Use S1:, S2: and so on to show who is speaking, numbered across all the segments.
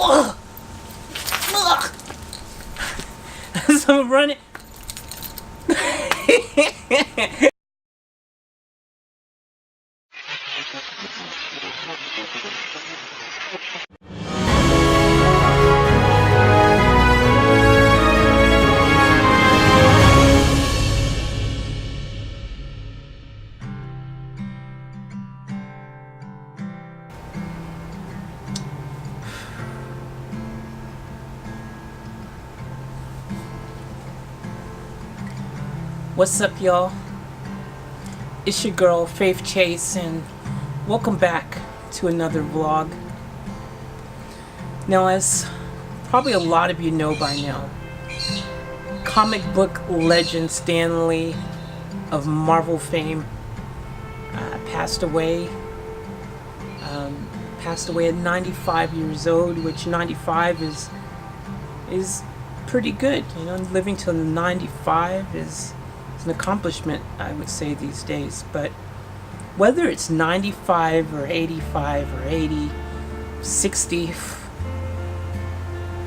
S1: Ugh. Ugh. So I'm running. What's up, y'all? It's your girl Faith Chase, and welcome back to another vlog. Now, as probably a lot of you know by now, comic book legend Stan Lee of Marvel fame passed away at 95 years old, which 95 is pretty good. You know, living till 95 is an accomplishment, I would say, these days. But whether it's 95 or 85 or 80, 60,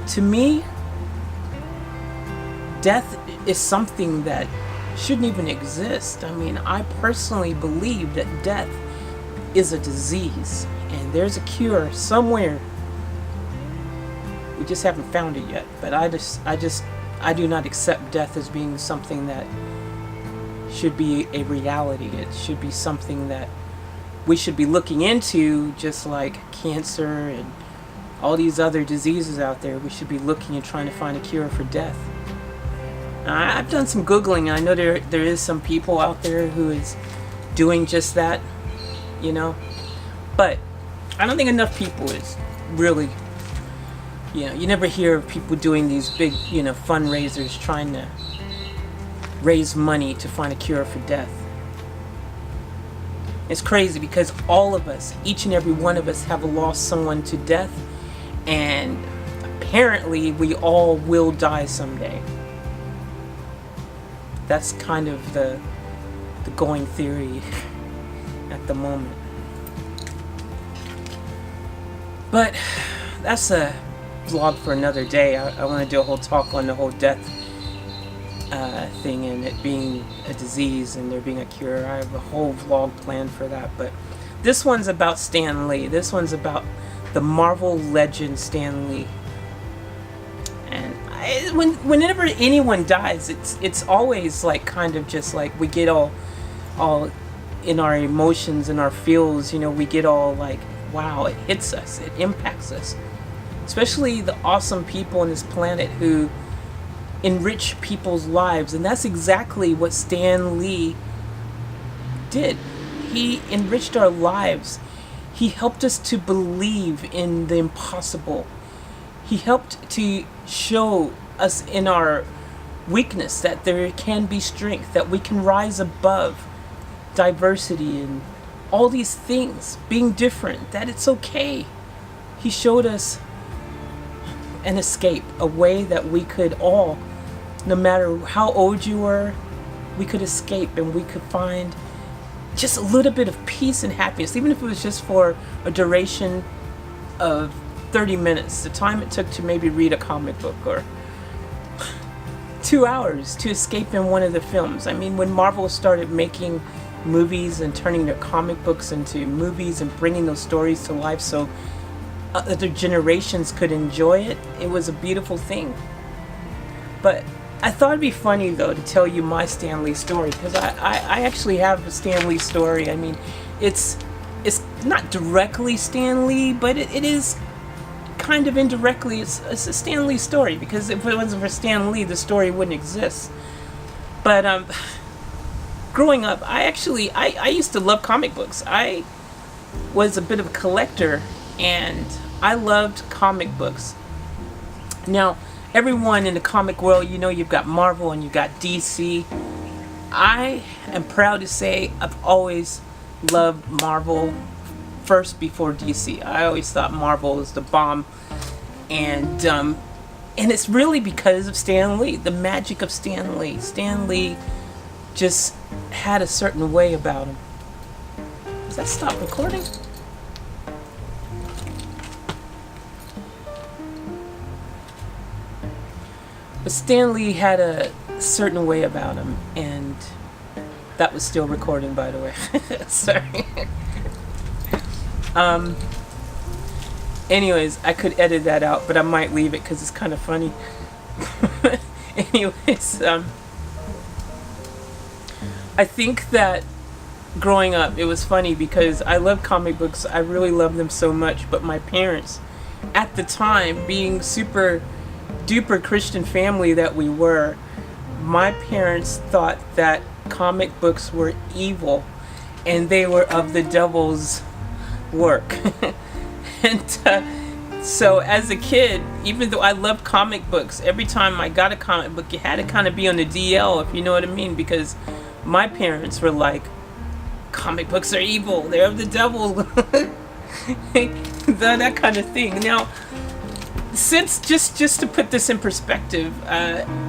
S1: to me, death is something that shouldn't even exist. I mean, I personally believe that death is a disease, and there's a cure somewhere. We just haven't found it yet. But I do not accept death as being something that should be a reality. It should be something that we should be looking into, just like cancer and all these other diseases out there. We should be looking and trying to find a cure for death. I've done some Googling, and I know there is some people out there who is doing just that, you know, but I don't think enough people is really, you know, you never hear of people doing these big, you know, fundraisers trying to raise money to find a cure for death. It's crazy because all of us, each and every one of us, have lost someone to death, and apparently we all will die someday. That's kind of the going theory at the moment. But that's a vlog for another day. I want to do a whole talk on the whole death thing, and it being a disease and there being a cure. I have a whole vlog planned for that, but this one's about Stan Lee. This one's about the Marvel legend Stan Lee. And whenever anyone dies, it's always like kind of just like we get all in our emotions and our feels. You know, we get all like, wow, it hits us, it impacts us. Especially the awesome people on this planet who enrich people's lives, and that's exactly what Stan Lee did. He enriched our lives. He helped us to believe in the impossible. He helped to show us in our weakness that there can be strength, that we can rise above diversity and all these things, being different, that it's okay. He showed us an escape, a way that we could all, no matter how old you were, we could escape and we could find just a little bit of peace and happiness, even if it was just for a duration of 30 minutes, the time it took to maybe read a comic book, or 2 hours to escape in one of the films. I mean, when Marvel started making movies and turning their comic books into movies and bringing those stories to life so other generations could enjoy it, it was a beautiful thing. But I thought it'd be funny, though, to tell you my Stan Lee story, because I actually have a Stan Lee story. I mean, it's not directly Stan Lee, but it is kind of indirectly. It's a Stan Lee story, because if it wasn't for Stan Lee, the story wouldn't exist. But growing up, I used to love comic books. I was a bit of a collector, and I loved comic books. Now, everyone in the comic world, you know, you've got Marvel and you've got DC. I am proud to say I've always loved Marvel first before DC. I always thought Marvel was the bomb, and it's really because of Stan Lee, the magic of Stan Lee. Stan Lee just had a certain way about him. Does that stop recording? But Stan Lee had a certain way about him, and that was still recording, by the way. Sorry. Anyways, I could edit that out, but I might leave it because it's kind of funny. Anyways, I think that growing up, it was funny because I love comic books. I really love them so much, but my parents, at the time, being super duper Christian family that we were, my parents thought that comic books were evil and they were of the devil's work. And so as a kid, even though I loved comic books, every time I got a comic book, you had to kind of be on the DL, if you know what I mean, because my parents were like, comic books are evil, they're of the devil. That kind of thing. Now, since, just to put this in perspective,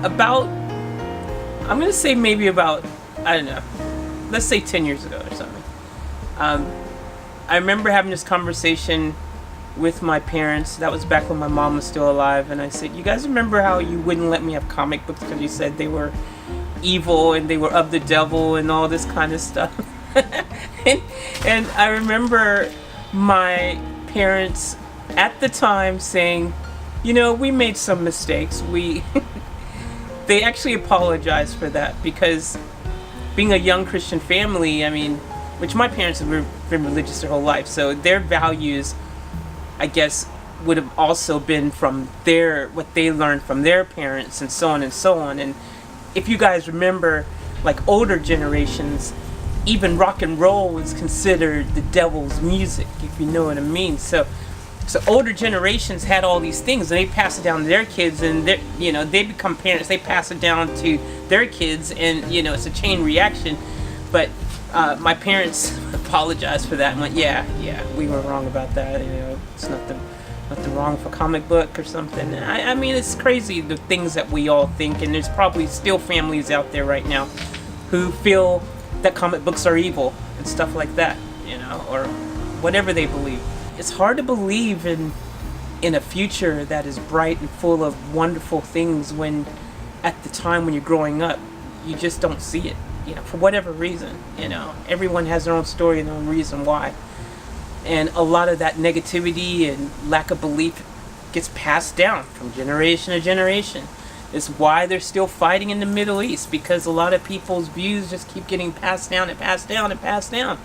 S1: about, I'm going to say maybe about, I don't know, let's say 10 years ago or something. I remember having this conversation with my parents. That was back when my mom was still alive, and I said, you guys remember how you wouldn't let me have comic books because you said they were evil and they were of the devil and all this kind of stuff? and I remember my parents at the time saying, you know, we made some mistakes. They actually apologized for that, because being a young Christian family, I mean, which my parents have been religious their whole life, so their values, I guess, would have also been from what they learned from their parents, and so on and so on. And if you guys remember, like older generations, even rock and roll was considered the devil's music, if you know what I mean. So older generations had all these things, and they pass it down to their kids, and they become parents, they pass it down to their kids, and it's a chain reaction. But my parents apologized for that and went, yeah, we were wrong about that. It's nothing wrong with a comic book or something. I mean, it's crazy the things that we all think, and there's probably still families out there right now who feel that comic books are evil and stuff like that, or whatever they believe. It's hard to believe in a future that is bright and full of wonderful things when at the time when you're growing up, you just don't see it, for whatever reason. Everyone has their own story and their own reason why. And a lot of that negativity and lack of belief gets passed down from generation to generation. It's why they're still fighting in the Middle East, because a lot of people's views just keep getting passed down and passed down and passed down.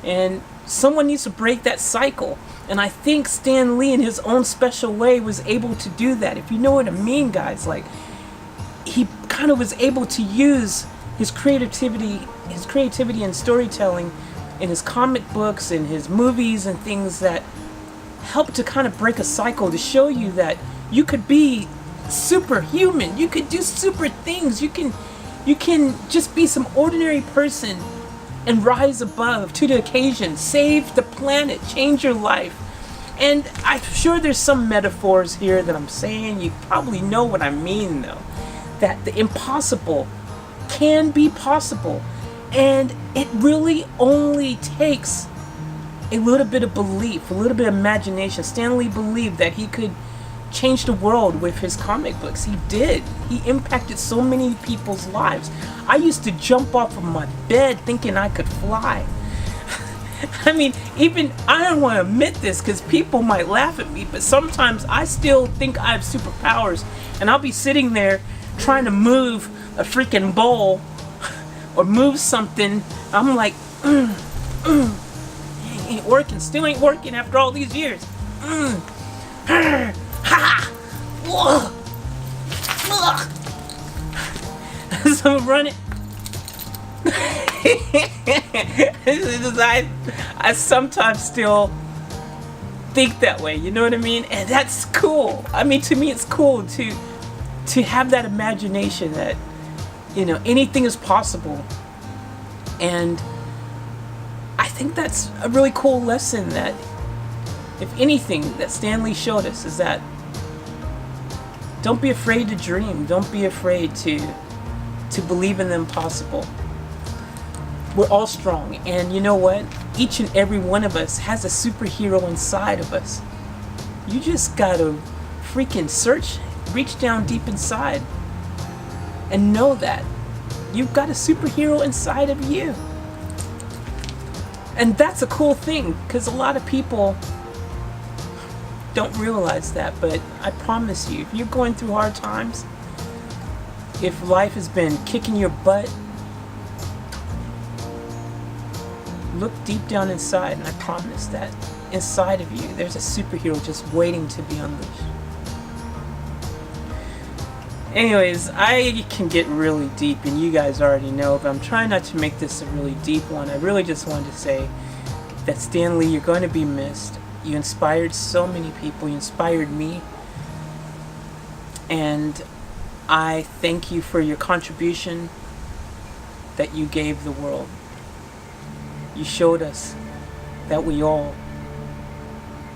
S1: And someone needs to break that cycle. And I think Stan Lee, in his own special way, was able to do that. If you know what I mean, guys, like, he kind of was able to use his creativity and storytelling in his comic books and his movies and things that help to kind of break a cycle, to show you that you could be superhuman, you could do super things, you can just be some ordinary person and rise above to the occasion, save the planet, change your life. And I'm sure there's some metaphors here that I'm saying, you probably know what I mean though, that the impossible can be possible, and it really only takes a little bit of belief, a little bit of imagination. Stan Lee believed that he could change the world with his comic books. He did. He impacted so many people's lives. I used to jump off of my bed thinking I could fly. I mean, even, I don't want to admit this because people might laugh at me, but sometimes I still think I have superpowers, and I'll be sitting there trying to move a freaking bowl or move something. I'm like, ain't working, still ain't working after all these years. So I'm running. I sometimes still think that way, you know what I mean? And that's cool. I mean, to me it's cool to have that imagination that, anything is possible. And I think that's a really cool lesson, that if anything that Stan Lee showed us is that don't be afraid to dream, don't be afraid to believe in the impossible. We're all strong, and you know what? Each and every one of us has a superhero inside of us. You just gotta freaking search reach down deep inside and know that you've got a superhero inside of you. And that's a cool thing, because a lot of people don't realize that. But I promise you, if you're going through hard times, if life has been kicking your butt, look deep down inside, and I promise that inside of you there's a superhero just waiting to be unleashed. Anyways, I can get really deep, and you guys already know, but I'm trying not to make this a really deep one. I really just wanted to say that Stan Lee, you're going to be missed. You inspired so many people. You inspired me. And I thank you for your contribution that you gave the world. You showed us that we all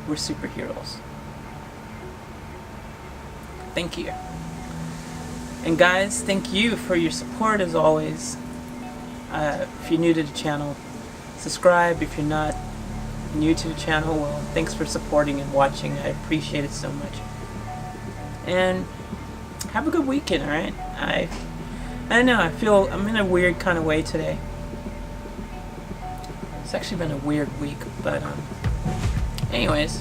S1: were superheroes. Thank you. And guys, thank you for your support as always. If you're new to the channel, subscribe. If you're not new to the channel, well, thanks for supporting and watching. I appreciate it so much. And have a good weekend, alright? I don't know, I feel I'm in a weird kind of way today. It's actually been a weird week, but anyways.